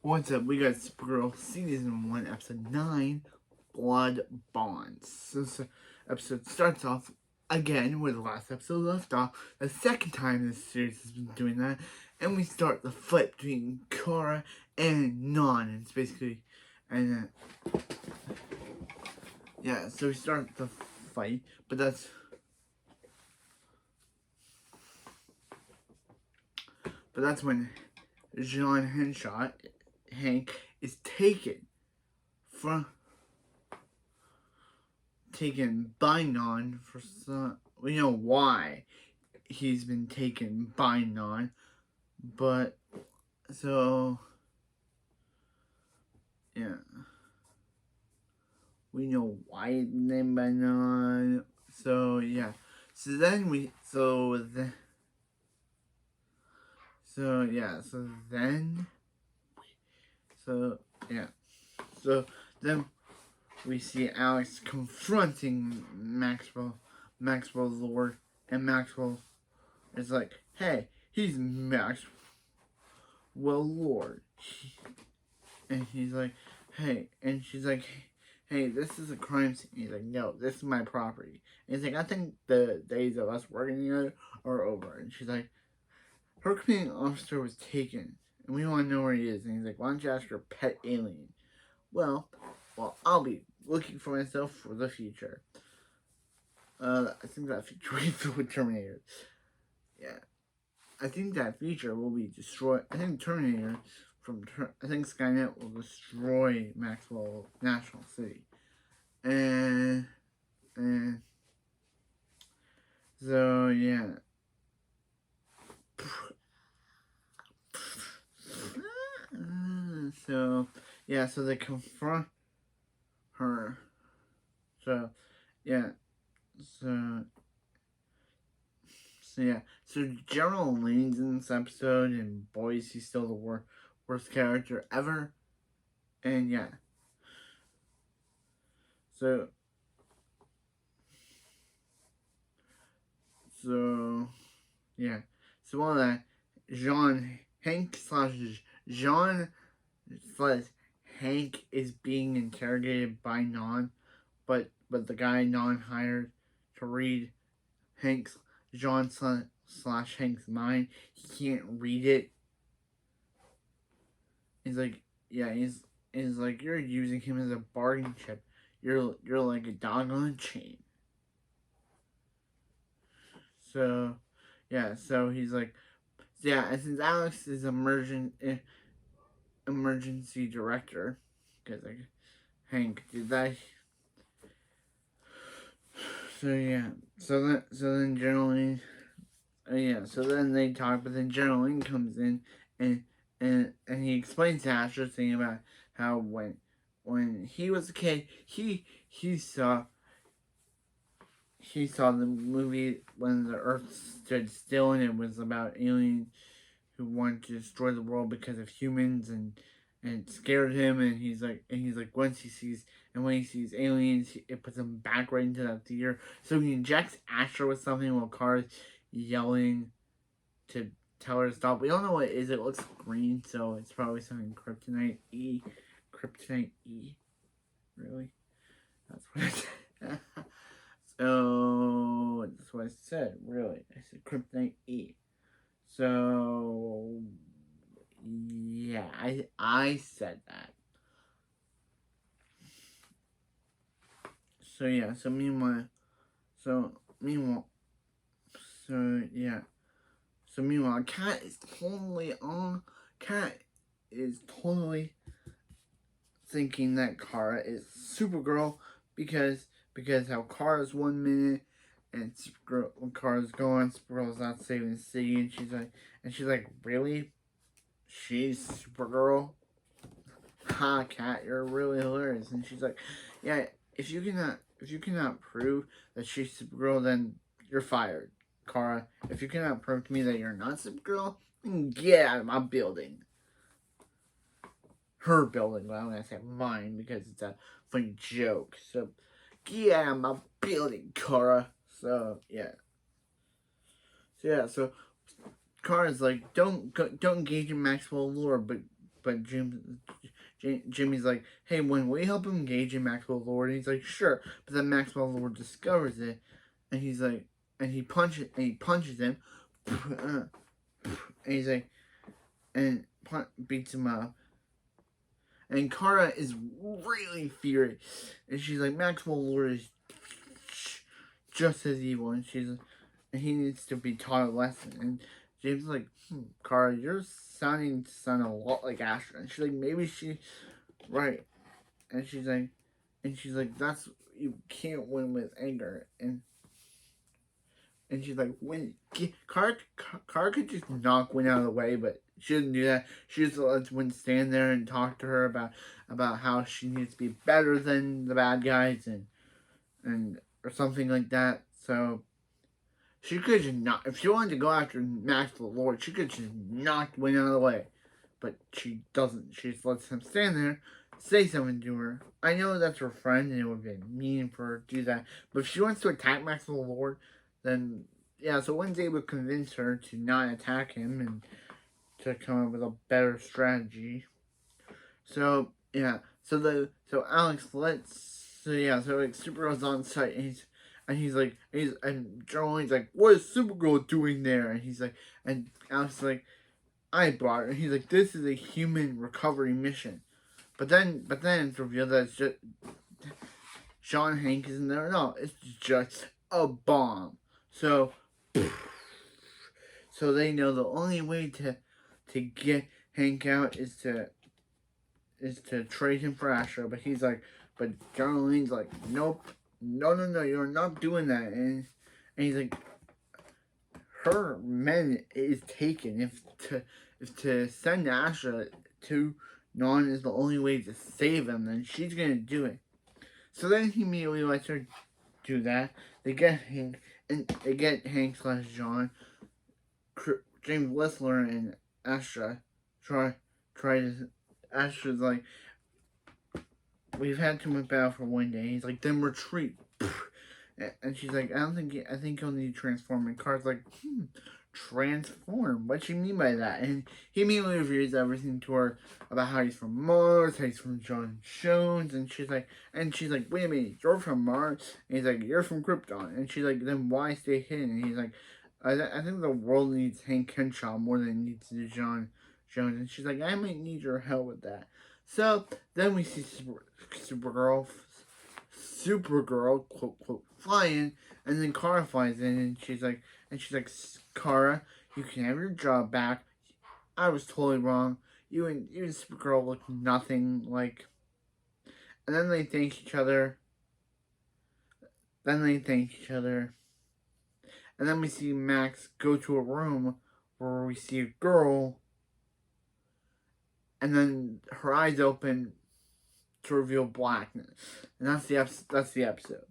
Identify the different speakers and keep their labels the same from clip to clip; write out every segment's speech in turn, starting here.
Speaker 1: What's up? We got Supergirl Season 1, Episode 9, Blood Bonds. So episode starts off again where the last episode left off. The second time this series has been doing that. And we start the fight between Kara and Non. And it's basically... yeah, so we start the fight. But that's... when John Henshaw, Hank, is taken by Non for some... We know why he's been taken by Non, but so yeah, we know why he's been named by Non. So yeah, so then we see Alex confronting Maxwell Lord, and Maxwell is like, hey, he's Maxwell Lord. And he's like, hey, and she's like, hey, this is a crime scene. He's like, no, this is my property. And he's like, I think the days of us working together are over. And she's like, her commanding officer was taken, and we want to know where he is. And he's like, why don't you ask your pet alien? Well, I'll be looking for myself for the future. I think that future will be filled with Terminator. Yeah. I think that future will be destroyed. I think Terminator I think Skynet will destroy Maxwell National City. And so, yeah. So they confront her. So General Lane's in this episode, and boys, he's still the worst character ever. And yeah. So all that, Hank is being interrogated by Non, but the guy Non hired to read Hank's mind, he can't read it. He's like, yeah, he's like, you're using him as a bargaining chip. You're like a dog on a chain. So he's like, and since Alex is emergency director, because like Hank did that. So then Geraldine, so then they talk, but then Geraldine comes in and he explains to Asher thing about how when he was a kid, he saw the movie when the Earth stood still, and it was about aliens who wanted to destroy the world because of humans, and it scared him, and he's like when he sees aliens, it puts him back right into that theater. So he injects Asher with something while Kara's yelling to tell her to stop. We don't know what it is. It looks green, so it's probably something Kryptonite E. Really? That's what I said. So that's what I said. Really, I said Kryptonite E. So yeah, I said that. So meanwhile, Kat is totally thinking that Kara is Supergirl because how Kara's 1 minute and Supergirl, when Kara's gone, Supergirl's not saving the city, and she's like, really? She's Supergirl? Ha, Kat, you're really hilarious. And she's like, yeah, if you cannot prove that she's Supergirl, then you're fired, Kara. If you cannot prove to me that you're not Supergirl, then get out of my building. Her building, but I'm gonna say mine because it's a funny joke. So get out of my building, Kara. So Kara's like, don't engage in Maxwell lore, but but Jimmy's like, hey, when we help him engage in Maxwell Lord, and he's like, sure. But then Maxwell Lord discovers it, and he's like, and he punches him, and he's like, and beats him up. And Kara is really furious, and she's like, Maxwell Lord is just as evil, and he needs to be taught a lesson. And James is like, Kara, you're sounding a lot like Astra. And she's like, maybe she's right. And she's like, that's, you can't win with anger. And she's like, Kara could just knock Win out of the way, but she doesn't do that. She just lets Win stand there and talk to her about how she needs to be better than the bad guys and or something like that. So she could just not, if she wanted to go after Maxwell Lord, she could just knock Win out of the way. But she doesn't. She just lets him stand there, say something to her. I know that's her friend, and it would be mean for her to do that. But if she wants to attack Maxwell Lord, then yeah. So Win's able to convince her to not attack him and to come up with a better strategy. So yeah. So Alex lets. So yeah. So like Supergirl's on site, and Joel's like, what is Supergirl doing there? And he's like, and Alex is like, I brought her. And he's like, this is a human recovery mission. But then it's revealed that it's just Sean Hank isn't there. No, it's just a bomb. So they know the only way to get Hank out is to trade him for Astra. But he's like, but Darlene's like, nope, no, you're not doing that. And he's like, her men is taken. If to send Astra to Non is the only way to save him, then she's gonna do it. So then he immediately lets her do that. They get Hank / John, James Whistler, and Astra try to. Astra's like, we've had too much battle for one day. He's like, then retreat. And she's like, I think you'll need to transform. And Kara's like, transform? What do you mean by that? And he immediately reveals everything to her about how he's from Mars, how he's from John Jones, and she's like, wait a minute, you're from Mars? And he's like, you're from Krypton. And she's like, then why stay hidden? And he's like, I think the world needs Hank Henshaw more than it needs to John Jones. And she's like, I might need your help with that. So then we see Supergirl, quote, flying, and then Kara flies in, and she's like, Kara, you can have your job back. I was totally wrong. You and Supergirl look nothing like. And then they thank each other. And then we see Max go to a room where we see a girl. And then her eyes open to reveal blackness. And that's the episode.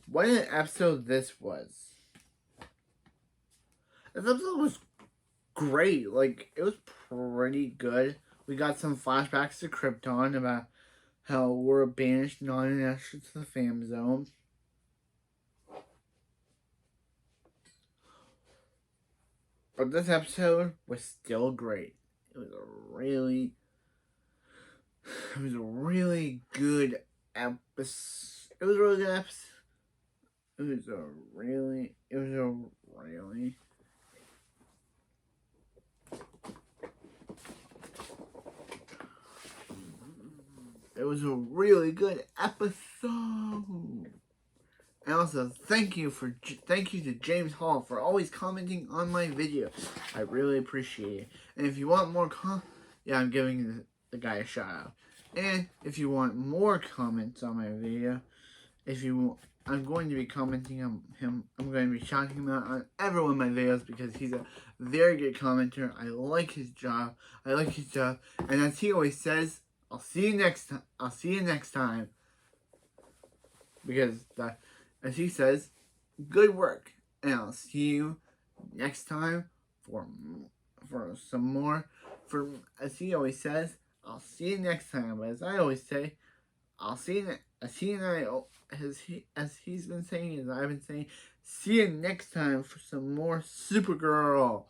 Speaker 1: What an episode this was. This episode was great. Like, it was pretty good. We got some flashbacks to Krypton about how we're banished non-Astra to the Fam Zone. But this episode was still great. It was a really good episode. It was a really good episode. It was a really good episode. And also, thank you to James Hall for always commenting on my videos. I really appreciate it. And if you want more I'm giving the guy a shout out. And if you want more comments on my video, I'm going to be commenting on him. I'm going to be shouting him out on every one of my videos because he's a very good commenter. I like his job. And as he always says, I'll see you next time. Because as he says, good work. And I'll see you next time for some more. As he always says, I'll see you next time. But as I always say, I'll see you as he's been saying, as I've been saying, see you next time for some more Supergirl.